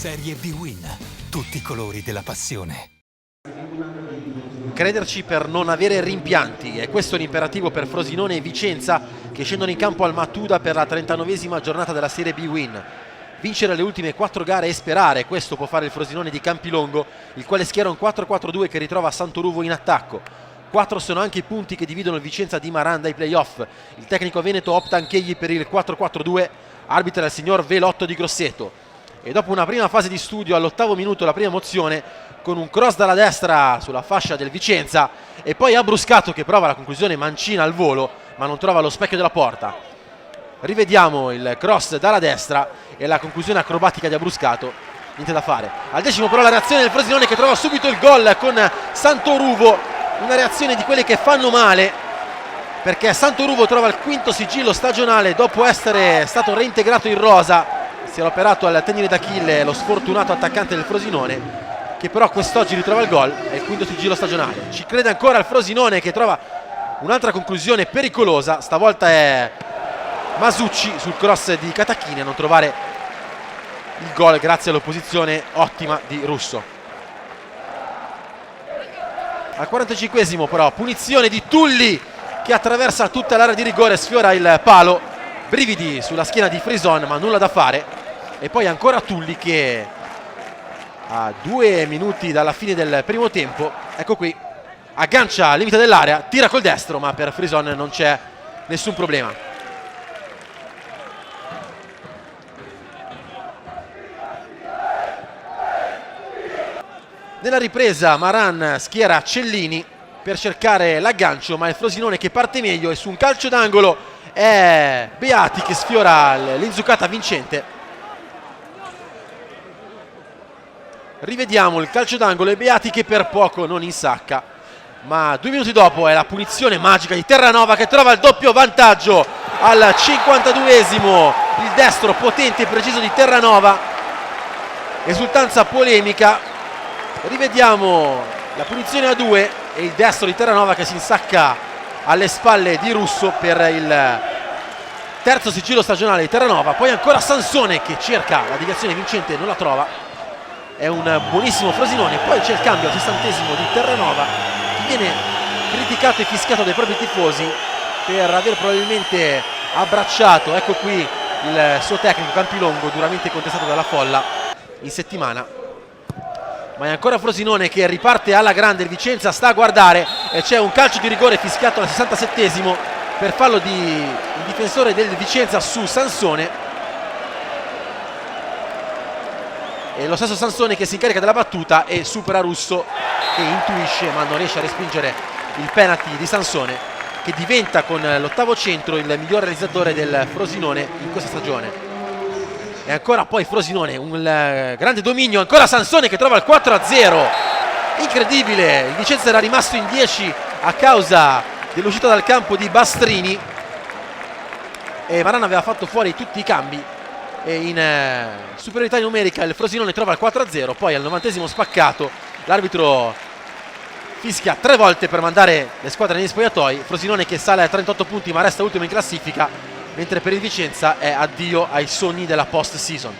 Serie B-Win. Tutti i colori della passione. Crederci per non avere rimpianti, e questo è l'imperativo per Frosinone e Vicenza, che scendono in campo al Matuda per la 39esima giornata della Serie B-Win. Vincere le ultime 4 gare e sperare, questo può fare il Frosinone di Campilongo, il quale schiera un 4-4-2 che ritrova Santoruvo in attacco. 4 sono anche i punti che dividono il Vicenza di Maran dai playoff. Il tecnico veneto opta anch'egli per il 4-4-2, arbitra il signor Velotto di Grosseto. E dopo una prima fase di studio, all'8° minuto, la prima mozione con un cross dalla destra sulla fascia del Vicenza, e poi Abruscato che prova la conclusione mancina al volo ma non trova lo specchio della porta. Rivediamo il cross dalla destra e la conclusione acrobatica di Abruscato, niente da fare. Al 10° però la reazione del Frosinone, che trova subito il gol con Santoruvo, una reazione di quelle che fanno male, perché Santoruvo trova il 5° sigillo stagionale dopo essere stato reintegrato in rosa. Si era operato al tendine d'Achille lo sfortunato attaccante del Frosinone, che però quest'oggi ritrova il gol e il 5° sigillo stagionale. Ci crede ancora il Frosinone, che trova un'altra conclusione pericolosa, stavolta è Masucci sul cross di Catacchini a non trovare il gol grazie all'opposizione ottima di Russo. Al 45° però punizione di Tulli, che attraversa tutta l'area di rigore, sfiora il palo, brividi sulla schiena di Frison ma nulla da fare. E poi ancora Tulli, che a 2 minuti dalla fine del primo tempo, ecco qui, aggancia al limite dell'area, tira col destro, ma per Frison non c'è nessun problema. Nella ripresa Maran schiera Cellini per cercare l'aggancio, ma il Frosinone che parte meglio, e su un calcio d'angolo è Beati che sfiora l'inzuccata vincente. Rivediamo il calcio d'angolo e Beati che per poco non insacca, ma 2 minuti dopo è la punizione magica di Terranova, che trova il doppio vantaggio al 52°. Il destro potente e preciso di Terranova, esultanza polemica. Rivediamo la punizione a 2 e il destro di Terranova che si insacca alle spalle di Russo per il 3° sigillo stagionale di Terranova. Poi ancora Sansone che cerca la deviazione vincente e non la trova. È un buonissimo Frosinone. Poi c'è il cambio al 60° di Terranova, che viene criticato e fischiato dai propri tifosi per aver probabilmente abbracciato, ecco qui, il suo tecnico Campilongo, duramente contestato dalla folla in settimana. Ma è ancora Frosinone che riparte alla grande. Il Vicenza sta a guardare e c'è un calcio di rigore fischiato al 67° per fallo di il difensore del Vicenza su Sansone. E lo stesso Sansone che si incarica della battuta e supera Russo, che intuisce ma non riesce a respingere il penalty di Sansone, che diventa con l'8° centro il miglior realizzatore del Frosinone in questa stagione. E ancora poi Frosinone, un grande dominio, ancora Sansone che trova il 4-0. Incredibile, il Vicenza era rimasto in 10 a causa dell'uscita dal campo di Bastrini e Maran aveva fatto fuori tutti i cambi. E in superiorità numerica il Frosinone trova il 4-0. Poi al 90° spaccato l'arbitro fischia 3 volte per mandare le squadre negli spogliatoi. Frosinone che sale a 38 punti ma resta ultimo in classifica, mentre per il Vicenza è addio ai sogni della post season.